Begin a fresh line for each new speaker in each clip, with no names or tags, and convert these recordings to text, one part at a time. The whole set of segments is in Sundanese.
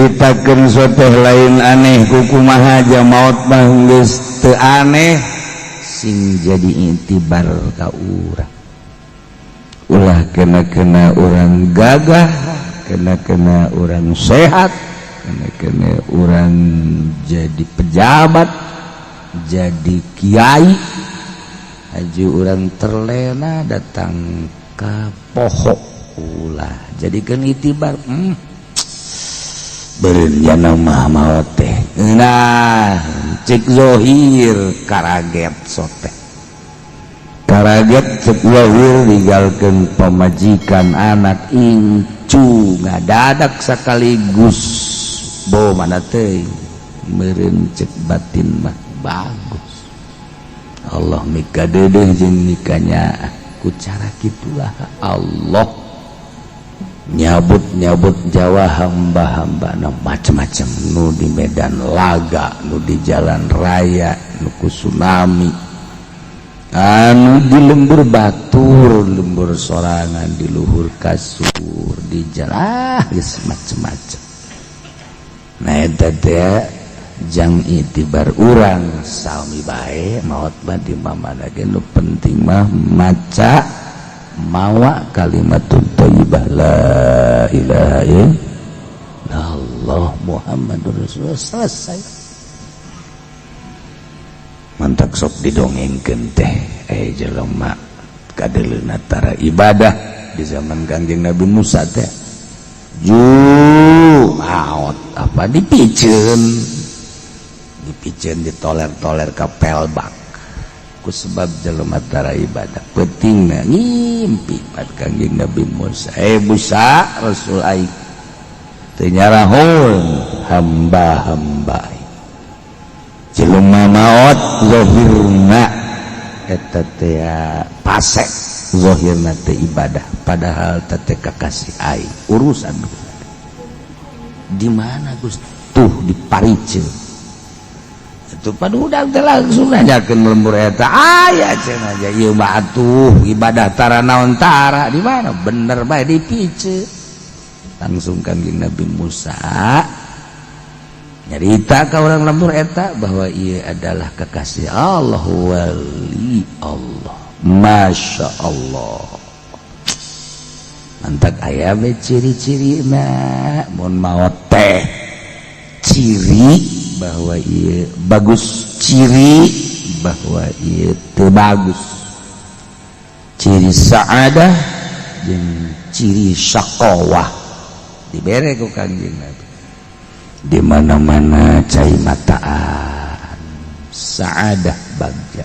nyaritakeun suatu lain aneh kukumaha aja maut mah geus teu aneh sing jadi intibar ka urang ulah kena urang gagah kena urang sehat kena urang jadi pejabat jadi kiai haji urang terlena datang ka poho ulah jadikeun itibar beureun jana mah maot teh nah cek zohir karaget sote karaget cek zohir digalkeun pamajikan anak incu ngadadak sakaligus bo mana teuing meureun cek batin mah bagus Allah mika deudeuh jeung mikanya ku cara kitulah Allah nyabut Jawa hamba-hamba macam-macam nu di medan laga nu di jalan raya nu ku tsunami anu di lembur batur lembur sorangan di luhur kasur di jalan geus macam-macam nah eta teh jang itibar urang sami bae maot mah di mamana ge nu penting mah maca mawa kalimatun thayyibah la ilaha illallah Muhammadur Rasulullah selesai mantak sok didongengkeun teh jelema kadeleuna tara ibadah di zaman Kangjeng Nabi Musa teh maot apa dipiceun ditoler-toler ka pelbak ku sebab jelema tara ibadah pentingna ngimpi pat Kangjeng Nabi Musa Musa Rasul aing teu nyarahul hamba-hamba jelema maot zahirna eta teh pasek zahirna teh ibadah padahal teh kakasih aing urusan di mana Gusti tuh di pariceun itu padudak teh langsung nanyakeun lembur eta aya cenah aja ieu mah atuh ibadah tara naon tara di mana bener bae dipice langsung Kangjeng Nabi Musa nyarita ka urang lembur eta bahwa ieu adalah kekasih Allah wali Allah masya Allah mantak aya we ciri-cirina mun maot teh ciri bahwa ia bagus ciri bahwa ia teu bagus ciri saadah jeung ciri syaqawah dibere ku Kangjeng Nabi di mana-mana cai mataan saadah bagja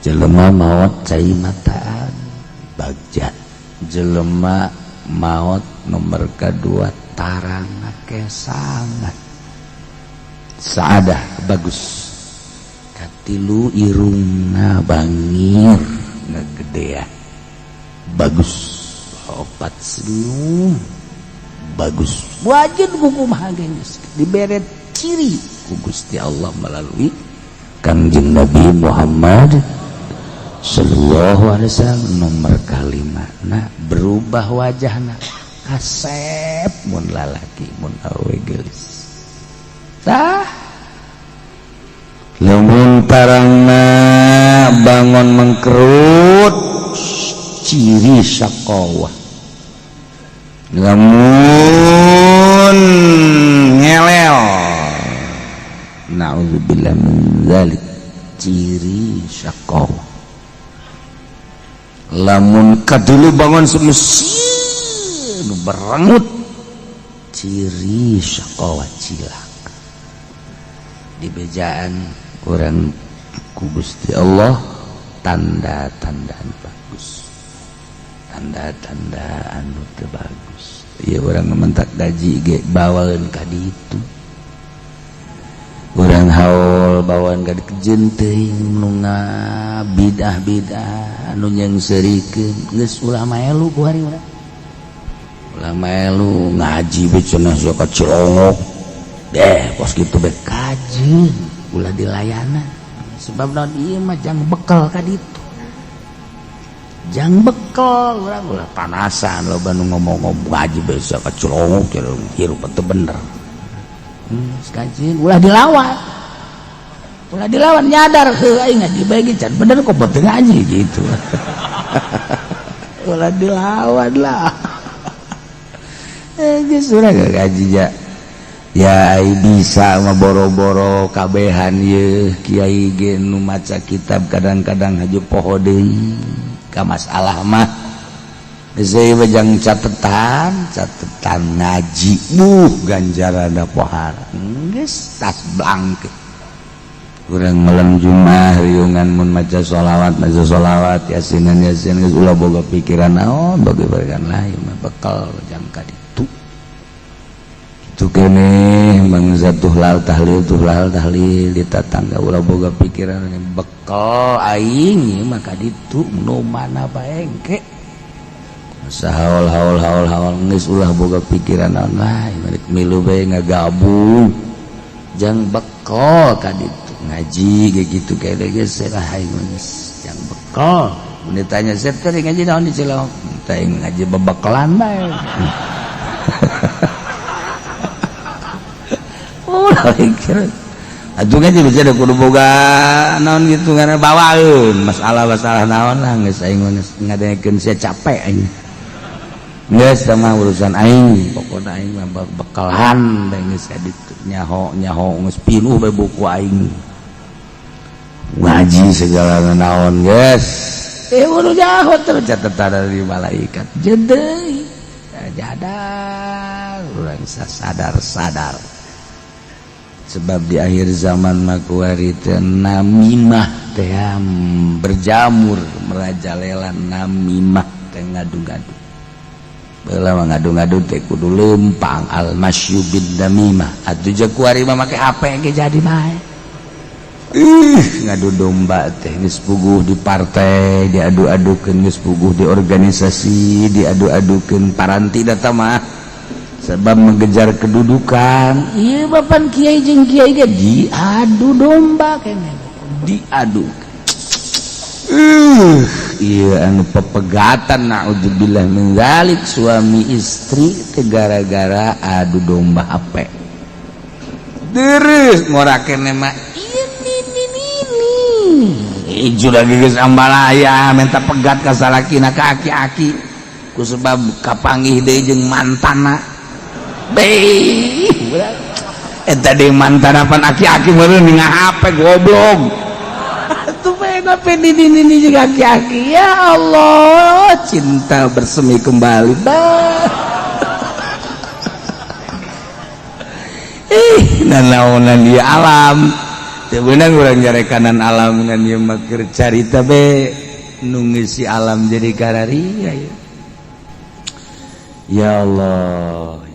jelema maot cai mataan bagja jelema maot nomor kedua tarang ke sangat saadah bagus katilu irungna bangir ngagedean bagus opat senyum bagus wajib kumaha geus dibere ciri ku Gusti Allah melalui Kangjeng Nabi Muhammad sallallahu alaihi wasallam nomor kalimatna berubah wajahna kasep mun lalaki mun awewe geulis tah lamun tarangna bangun mengkerut ciri syaqawah lamun ngelel naudzubillah min dzalik ciri syaqawah lamun kadulu bangun semesi nu berengut ciri syaqawah cilak di bejaan orang ku Gusti Allah tanda-tanda bagus tanda-tanda anu teu bagus ieu urang mentak gaji ge bawaeun ka ditu urang haul bawaan ka dikejeun teuing nu bidah-bidah anu nyengseurikeun geus ulah maelu ku hari urang ulah maelu ngaji we cenah sok cilongok pos gitu be kaji ulah dilayanan sebab naon ieu mah jang bekal ka ditu jang bekal urang ulah panasan loba nu ngomong-ngomong ngaji biasa kaculongok hirup teu bener sekajin ulah dilawan nyadar heuh aing ngaji bae ge can bener kok beuteung ngaji gitu ulah dilawan lah geus urang ngaji ya bisa mah boro-boro kabehan ye kiai ge nu maca kitab kadang-kadang haju poho deui ka masalah mah geus bajang catetan ngaji ganjarana pohara geus tas blank urang malam Jumat riungan mun maca sholawat yasin geus ulah boga pikiran naon bagi barikan lain mah bekal jang ka ditu itu kene mangsa tuhlal tahlil di tatangga ulah boga pikiran bekal aing ieu mah ka ditu nu mana bae engke sahaul haul geus ulah boga pikiran naon lain balik milu bae ngagabung jang bekal ka ditu ngaji ge kitu kae geus salah aing geus jang bekal mun ditanya set teh ngaji naon di Cileung teh ngaji bebekalan bae atuh kan bisa ada kudu boga naon gitu karena bawaeun masalah naon lah geus aing ngadengekeun sia capek aing geus sama urusan aing pokona aing mah bekalan da geus aditu nyaho geus pinuh bae buku aing ngaji segala naon geus udah jauh terus catatan dari malaikat jedeuy jadar urang sadar sebab di akhir zaman makuari teh namimah teh berjamur merajalela namimah teh ngadu-ngadu beula mah ngadu-ngadu teh kudu leumpang al masyubid namimah atuh jeung kuari mah make HP ge jadi bae ngadu domba teh geus puguh di partai diadu-adukeun geus puguh di organisasi diadu-adukeun paranti data mah sebab mengejar kedudukan iya bapan kiai jeung kiai ge diadu domba kene diadu iya anu pepegatan naudzubillah min zalik suami istri teh gara-gara adu domba HP deres ngorakeun mah ini ijo lagi geus ambalaya minta pegat ka salakina ka aki-aki ku sebab kapanggih deui jeung mantana eta deui mantana pan aki-aki meureun ninga HP goblok atuh pena pedini jeung aki-aki ya Allah cinta bersemi kembali nanaonan di alam teu beunang urang nyarekanan alam ngan ieu mah keur carita be nu ngisi alam jadi kararia ya Allah